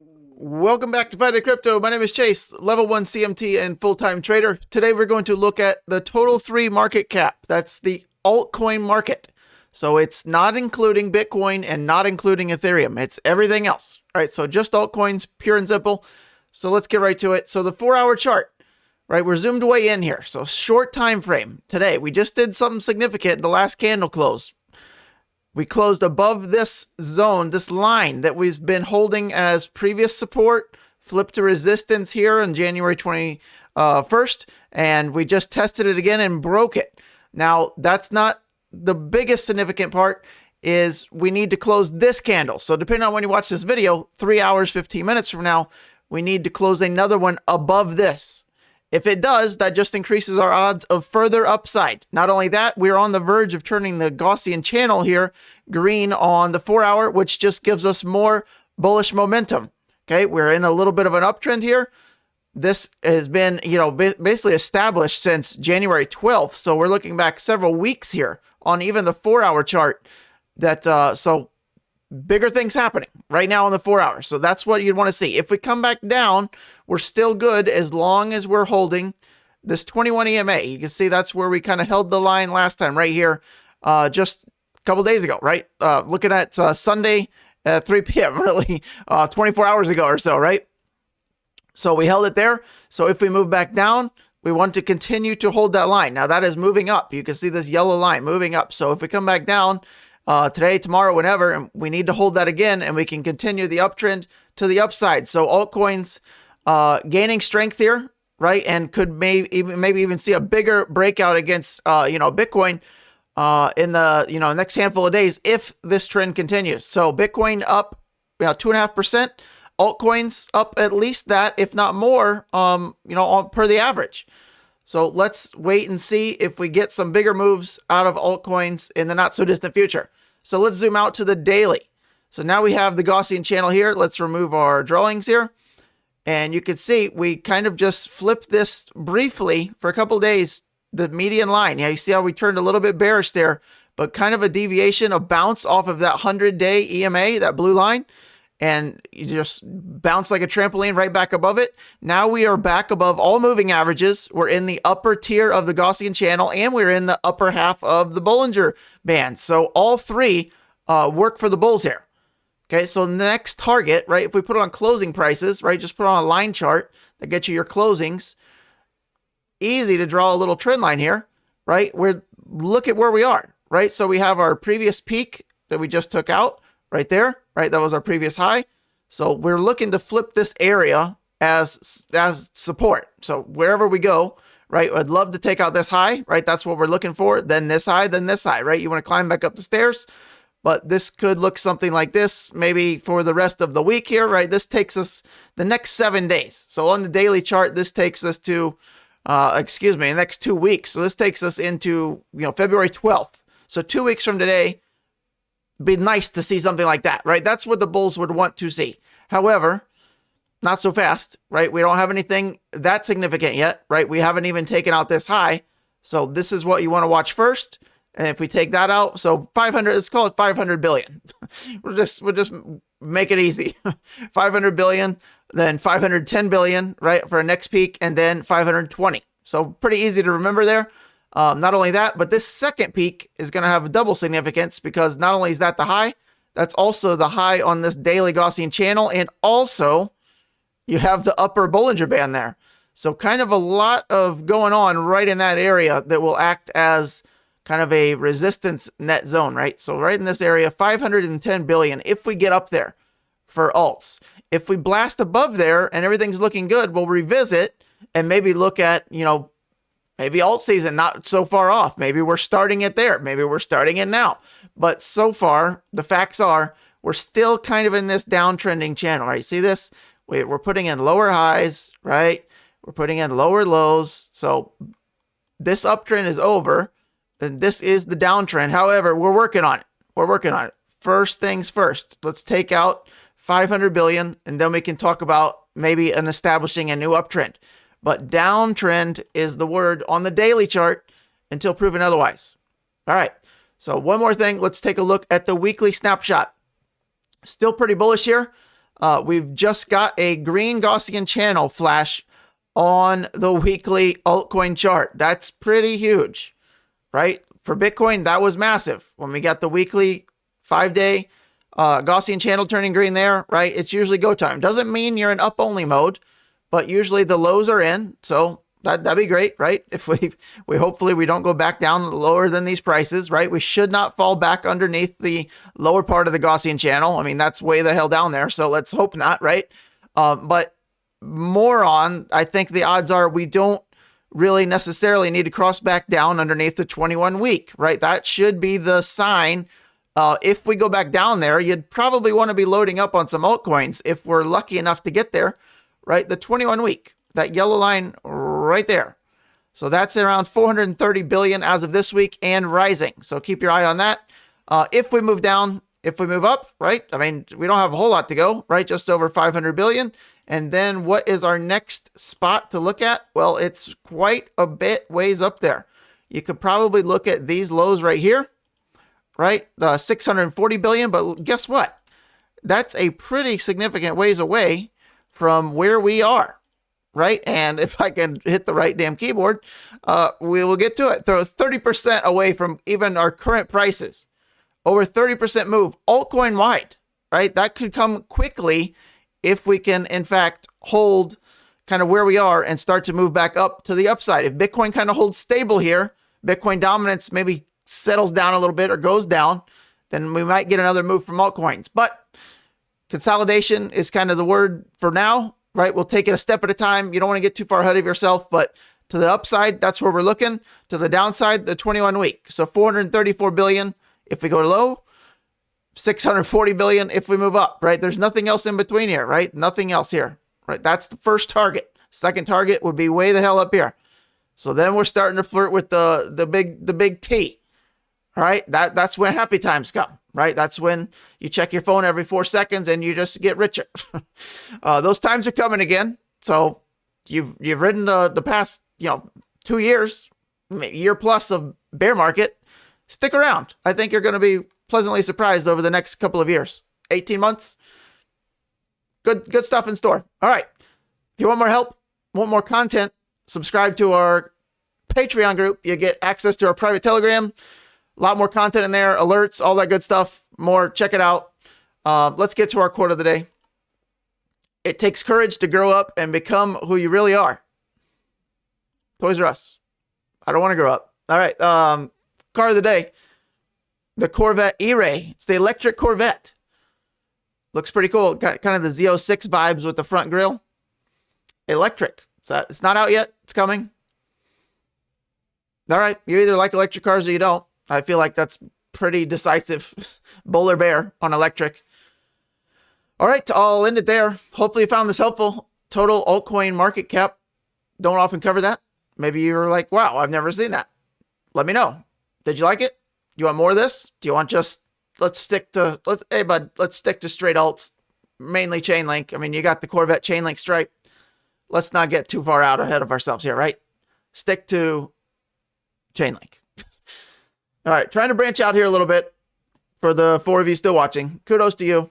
Welcome back to Fighter Crypto. My name is Chase, level 1 CMT and full-time trader. Today we're going to look at the total 3 market cap. That's the altcoin market. So it's not including Bitcoin and not including Ethereum. It's everything else. All right, so just altcoins, pure and simple. So let's get right to it. So the 4-hour chart, right? We're zoomed way in here. So short time frame today. We just did something significant. The last candle close. We closed above this zone, this line that we've been holding as previous support, flipped to resistance here on January 21st, and we just tested it again and broke it. Now, that's not the biggest significant part, is we need to close this candle. So depending on when you watch this video, 3 hours, 15 minutes from now, we need to close another one above this. If it does, that just increases our odds of further upside. Not only that, we're on the verge of turning the Gaussian Channel here green on the 4-hour, which just gives us more bullish momentum. Okay, we're in a little bit of an uptrend here. This has been, basically established since January 12th. So we're looking back several weeks here on even the 4-hour chart. So bigger things happening right now on the 4-hour. So that's what you'd want to see. If we come back down, we're still good as long as we're holding this 21 EMA. You can see that's where we kind of held the line last time right here just a couple days ago, right? Looking at Sunday at 3 p.m., really 24 hours ago or so, right? So we held it there. So if we move back down, we want to continue to hold that line. Now that is moving up. You can see this yellow line moving up. So if we come back down, today, tomorrow, whenever, and we need to hold that again, and we can continue the uptrend to the upside. So altcoins gaining strength here, right, and could maybe even see a bigger breakout against Bitcoin in the next handful of days if this trend continues. So Bitcoin up 2.5%, altcoins up at least that, if not more, per the average. So let's wait and see if we get some bigger moves out of altcoins in the not so distant future. So let's zoom out to the daily. So now we have the Gaussian channel here. Let's remove our drawings here. And you can see we kind of just flipped this briefly for a couple of days, the median line. Yeah, you see how we turned a little bit bearish there, but kind of a deviation, a bounce off of that 100-day EMA, that blue line. And you just bounce like a trampoline right back above it. Now we are back above all moving averages. We're in the upper tier of the Gaussian channel, and we're in the upper half of the Bollinger Band. So all three work for the bulls here. Okay, so the next target, right, if we put it on closing prices, right, just put on a line chart that gets you your closings. Easy to draw a little trend line here, right? Look at where we are, right? So we have our previous peak that we just took out right there, right? That was our previous high. So we're looking to flip this area as support. So wherever we go, right, I'd love to take out this high, right? That's what we're looking for. Then this high, right? You want to climb back up the stairs, but this could look something like this maybe for the rest of the week here, right? This takes us the next 7 days. So on the daily chart, this takes us to, the next 2 weeks. So this takes us into, February 12th. So 2 weeks from today, be nice to see something like that, right? That's what the bulls would want to see. However, not so fast, right? We don't have anything that significant yet, right? We haven't even taken out this high. So this is what you want to watch first. And if we take that out, so 500, let's call it 500 billion. we'll just make it easy. 500 billion, then 510 billion, right? For our next peak, and then 520. So pretty easy to remember there. Not only that, but this second peak is going to have a double significance, because not only is that the high, that's also the high on this daily Gaussian channel. And also you have the upper Bollinger Band there. So kind of a lot of going on right in that area that will act as kind of a resistance net zone, right? So right in this area, 510 billion, if we get up there for alts. If we blast above there and everything's looking good, we'll revisit and maybe look at, maybe alt season, not so far off. Maybe we're starting it there. Maybe we're starting it now. But so far, the facts are we're still kind of in this downtrending channel, right? See this? We're putting in lower highs, right? We're putting in lower lows. So this uptrend is over. And this is the downtrend. However, we're working on it. First things first. Let's take out 500 billion, and then we can talk about maybe establishing a new uptrend. But downtrend is the word on the daily chart until proven otherwise. All right. So one more thing. Let's take a look at the weekly snapshot. Still pretty bullish here. We've just got a green Gaussian channel flash on the weekly altcoin chart. That's pretty huge, right? For Bitcoin, that was massive. When we got the weekly 5-day Gaussian channel turning green there, right? It's usually go time. Doesn't mean you're in up-only mode, but usually the lows are in. So that'd be great, right? If we hopefully we don't go back down lower than these prices, right? We should not fall back underneath the lower part of the Gaussian channel. I mean, that's way the hell down there. So let's hope not, right? But more on, I think the odds are we don't really necessarily need to cross back down underneath the 21 week, right? That should be the sign. If we go back down there, you'd probably want to be loading up on some altcoins if we're lucky enough to get there, right? The 21 week, that yellow line right there. So that's around 430 billion as of this week and rising. So keep your eye on that. If we move down, if we move up, right? I mean, we don't have a whole lot to go, right? Just over 500 billion. And then what is our next spot to look at? Well, it's quite a bit ways up there. You could probably look at these lows right here, right? The 640 billion, but guess what? That's a pretty significant ways away from where we are, right? And if I can hit the right damn keyboard, we will get to it. Throw us 30% away from even our current prices. Over 30% move, altcoin wide, right? That could come quickly if we can, in fact, hold kind of where we are and start to move back up to the upside. If Bitcoin kind of holds stable here, Bitcoin dominance maybe settles down a little bit or goes down, then we might get another move from altcoins. But consolidation is kind of the word for now, right? We'll take it a step at a time. You don't want to get too far ahead of yourself, but to the upside, that's where we're looking. To the downside, the 21 week. So 434 billion if we go low, 640 billion if we move up, right? There's nothing else in between here, right? Nothing else here, right? That's the first target. Second target would be way the hell up here. So then we're starting to flirt with the big T. All right, that's when happy times come, right? That's when you check your phone every 4 seconds and you just get richer. Those times are coming again. So you've ridden the past 2 years, year plus of bear market. Stick around. I think you're going to be pleasantly surprised over the next couple of years. 18 months. Good stuff in store. All right. If you want more help, want more content, subscribe to our Patreon group. You get access to our private Telegram. A lot more content in there, alerts, all that good stuff. More, check it out. Let's get to our quote of the day. It takes courage to grow up and become who you really are. Toys R Us. I don't want to grow up. All right. Car of the day. The Corvette E-Ray. It's the electric Corvette. Looks pretty cool. Got kind of the Z06 vibes with the front grille. Electric. It's not out yet. It's coming. All right. You either like electric cars or you don't. I feel like that's pretty decisive. Bull or bear on electric. All right. I'll end it there. Hopefully you found this helpful. Total altcoin market cap. Don't often cover that. Maybe you were like, wow, I've never seen that. Let me know. Did you like it? You want more of this? Do you want just, hey bud, let's stick to straight alts, mainly Chainlink. I mean, you got the Corvette Chainlink stripe. Let's not get too far out ahead of ourselves here, right? Stick to Chainlink. All right, trying to branch out here a little bit for the 4 of you still watching. Kudos to you.